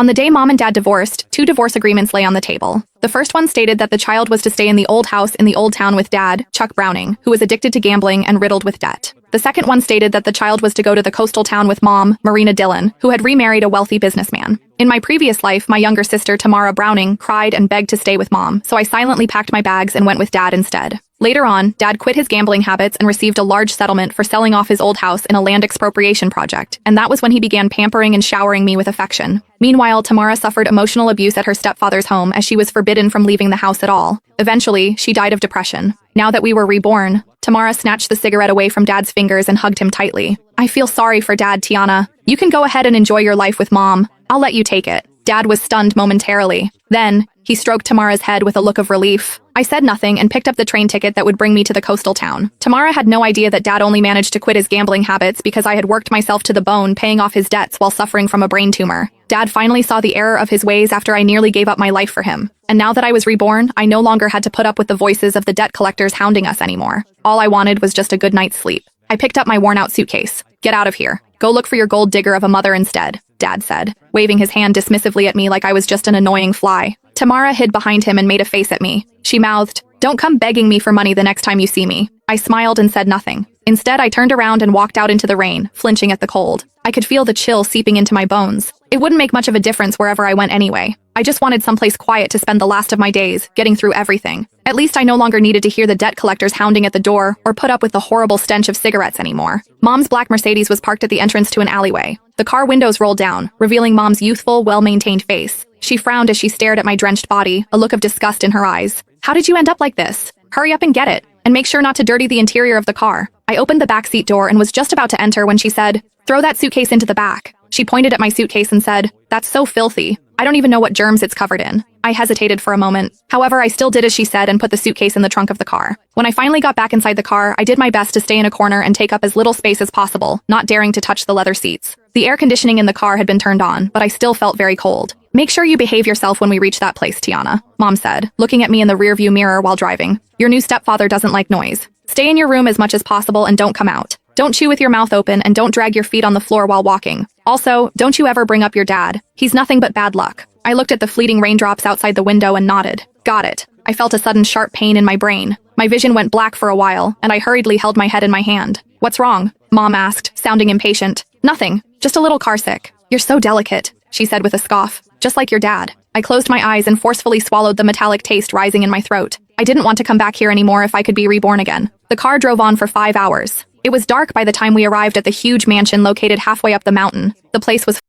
On the day Mom and Dad divorced, two divorce agreements lay on the table. The first one stated that the child was to stay in the old house in the old town with Dad, Chuck Browning, who was addicted to gambling and riddled with debt. The second one stated that the child was to go to the coastal town with Mom, Marina Dillon, who had remarried a wealthy businessman. In my previous life, my younger sister, Tamara Browning, cried and begged to stay with Mom, so I silently packed my bags and went with Dad instead. Later on, Dad quit his gambling habits and received a large settlement for selling off his old house in a land expropriation project, and that was when he began pampering and showering me with affection. Meanwhile, Tamara suffered emotional abuse at her stepfather's home as she was forbidden from leaving the house at all. Eventually, she died of depression. Now that we were reborn, Tamara snatched the cigarette away from Dad's fingers and hugged him tightly. I feel sorry for Dad, Tiana. You can go ahead and enjoy your life with Mom. I'll let you take it. Dad was stunned momentarily. Then, he stroked Tamara's head with a look of relief. I said nothing and picked up the train ticket that would bring me to the coastal town. Tamara had no idea that Dad only managed to quit his gambling habits because I had worked myself to the bone paying off his debts while suffering from a brain tumor. Dad finally saw the error of his ways after I nearly gave up my life for him. And now that I was reborn, I no longer had to put up with the voices of the debt collectors hounding us anymore. All I wanted was just a good night's sleep. I picked up my worn-out suitcase. Get out of here. Go look for your gold digger of a mother instead, Dad said, waving his hand dismissively at me like I was just an annoying fly. Tamara hid behind him and made a face at me. She mouthed, "Don't come begging me for money the next time you see me." I smiled and said nothing. Instead, I turned around and walked out into the rain, flinching at the cold. I could feel the chill seeping into my bones. It wouldn't make much of a difference wherever I went anyway. I just wanted someplace quiet to spend the last of my days, getting through everything. At least I no longer needed to hear the debt collectors hounding at the door or put up with the horrible stench of cigarettes anymore. Mom's black Mercedes was parked at the entrance to an alleyway. The car windows rolled down, revealing Mom's youthful, well-maintained face. She frowned as she stared at my drenched body, a look of disgust in her eyes. "How did you end up like this? Hurry up and get it, and make sure not to dirty the interior of the car." I opened the backseat door and was just about to enter when she said, "Throw that suitcase into the back." She pointed at my suitcase and said, "That's so filthy. I don't even know what germs it's covered in." I hesitated for a moment. However, I still did as she said and put the suitcase in the trunk of the car. When I finally got back inside the car, I did my best to stay in a corner and take up as little space as possible, not daring to touch the leather seats. The air conditioning in the car had been turned on, but I still felt very cold. "Make sure you behave yourself when we reach that place, Tiana," Mom said, looking at me in the rearview mirror while driving. "Your new stepfather doesn't like noise. Stay in your room as much as possible and don't come out. Don't chew with your mouth open and don't drag your feet on the floor while walking. Also, don't you ever bring up your dad. He's nothing but bad luck." I looked at the fleeting raindrops outside the window and nodded. Got it. I felt a sudden sharp pain in my brain. My vision went black for a while, and I hurriedly held my head in my hand. "What's wrong?" Mom asked, sounding impatient. "Nothing. Just a little carsick." "You're so delicate," she said with a scoff. "Just like your dad." I closed my eyes and forcefully swallowed the metallic taste rising in my throat. I didn't want to come back here anymore if I could be reborn again. The car drove on for 5 hours. It was dark by the time we arrived at the huge mansion located halfway up the mountain. The place was